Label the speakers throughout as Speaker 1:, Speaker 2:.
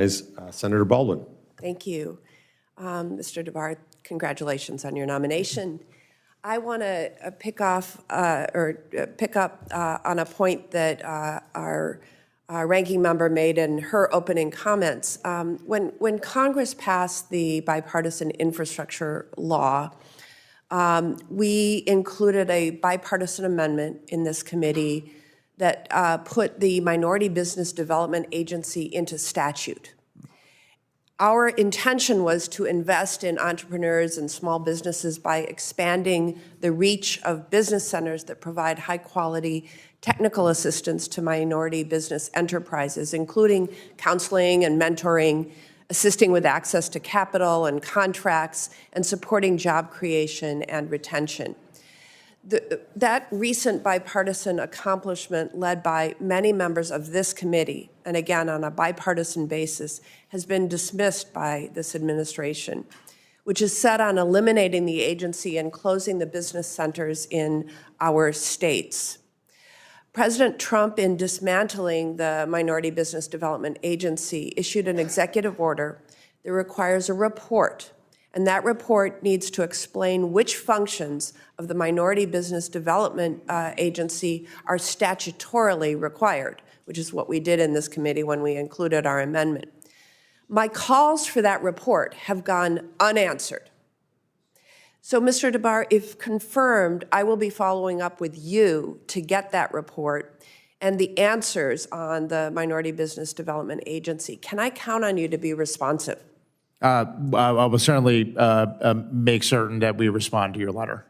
Speaker 1: Is Senator Baldwin.
Speaker 2: Thank you. Mr. Dabbar, congratulations on your nomination. I want to pick up on a point that our ranking member made in her opening comments. When Congress passed the bipartisan infrastructure law, we included a bipartisan amendment in this committee that put the Minority Business Development Agency into statute. Our intention was to invest in entrepreneurs and small businesses by expanding the reach of business centers that provide high-quality technical assistance to minority business enterprises, including counseling and mentoring, assisting with access to capital and contracts, and supporting job creation and retention. That recent bipartisan accomplishment led by many members of this committee, and again on a bipartisan basis, has been dismissed by this administration, which is set on eliminating the agency and closing the business centers in our states. President Trump, in dismantling the Minority Business Development Agency, issued an executive order that requires a report, and that report needs to explain which functions of the Minority Business Development Agency are statutorily required, which is what we did in this committee when we included our amendment. My calls for that report have gone unanswered. So, Mr. Dabbar, if confirmed, I will be following up with you to get that report and the answers on the Minority Business Development Agency. Can I count on you to be responsive?
Speaker 3: I will certainly make certain that we respond to your letter.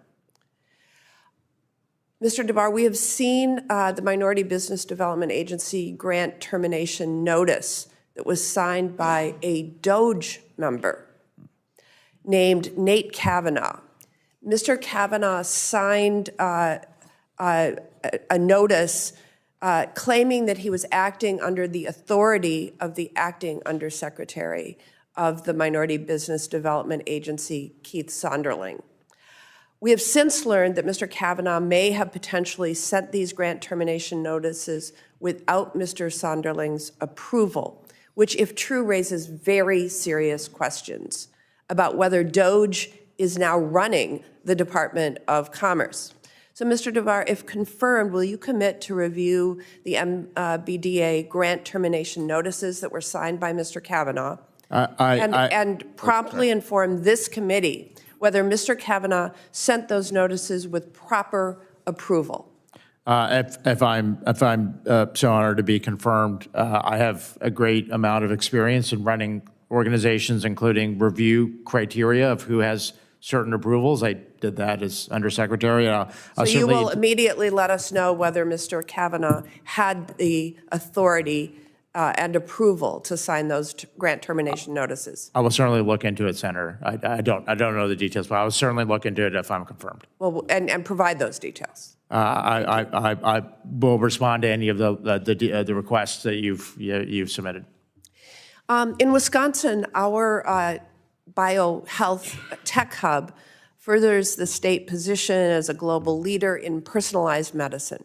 Speaker 2: Mr. Dabbar, we have seen the Minority Business Development Agency grant termination notice that was signed by a DOGE member named Nate Kavanaugh. Mr. Kavanaugh signed a notice claiming that he was acting under the authority of the acting undersecretary of the Minority Business Development Agency, Keith Sonderling. We have since learned that Mr. Kavanaugh may have potentially sent these grant termination notices without Mr. Sonderling's approval, which, if true, raises very serious questions about whether DOGE is now running the Department of Commerce. So, Mr. Dabbar, if confirmed, will you commit to review the BDA grant termination notices that were signed by Mr. Kavanaugh and promptly inform this committee whether Mr. Kavanaugh sent those notices with proper approval?
Speaker 3: If I'm so honored to be confirmed, I have a great amount of experience in running organizations, including review criteria of who has certain approvals. I did that as undersecretary.
Speaker 2: So you will immediately let us know whether Mr. Kavanaugh had the authority and approval to sign those grant termination notices?
Speaker 3: I will certainly look into it, Senator. I don't know the details, but I will certainly look into it if I'm confirmed.
Speaker 2: Well, and provide those details.
Speaker 3: I will respond to any of the requests that you've submitted.
Speaker 2: In Wisconsin, our biohealth tech hub furthers the state position as a global leader in personalized medicine.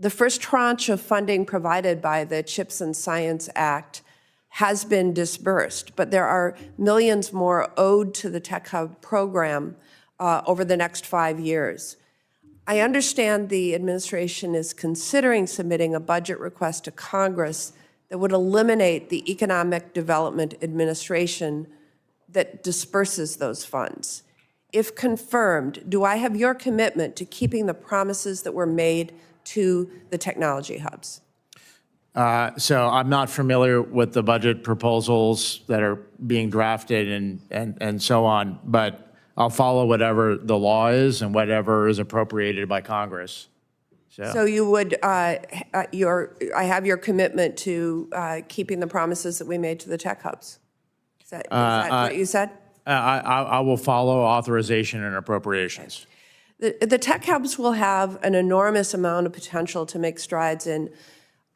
Speaker 2: The first tranche of funding provided by the CHIPS and Science Act has been disbursed, but there are millions more owed to the Tech Hub program over the next 5 years. I understand the administration is considering submitting a budget request to Congress that would eliminate the Economic Development Administration that disperses those funds. If confirmed, do I have your commitment to keeping the promises that were made to the technology hubs?
Speaker 3: So I'm not familiar with the budget proposals that are being drafted and so on, but I'll follow whatever the law is and whatever is appropriated by Congress.
Speaker 2: So you would, I have your commitment to keeping the promises that we made to the tech hubs. Is that what you said?
Speaker 3: I will follow authorization and appropriations.
Speaker 2: The tech hubs will have an enormous amount of potential to make strides in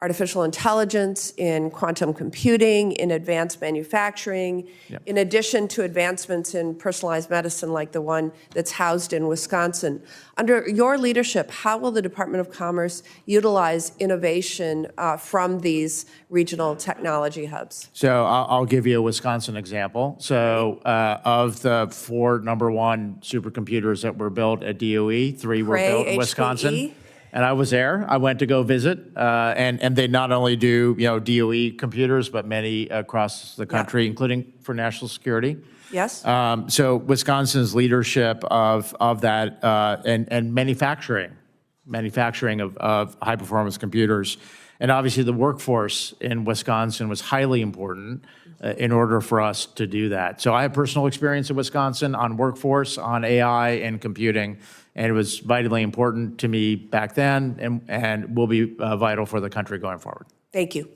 Speaker 2: artificial intelligence, in quantum computing, in advanced manufacturing, in addition to advancements in personalized medicine like the one that's housed in Wisconsin. Under your leadership, how will the Department of Commerce utilize innovation from these regional technology hubs?
Speaker 3: So I'll give you a Wisconsin example. So of the 4 #1 supercomputers that were built at DOE, 3 were built in Wisconsin.
Speaker 2: HPE?
Speaker 3: And I was there. I went to go visit, and they not only do DOE computers, but many across the country, including for national security.
Speaker 2: Yes.
Speaker 3: So Wisconsin's leadership of that and manufacturing of high performance computers, and obviously the workforce in Wisconsin was highly important in order for us to do that. So I have personal experience in Wisconsin on workforce, on AI and computing, and it was vitally important to me back then and will be vital for the country going forward.
Speaker 2: Thank you.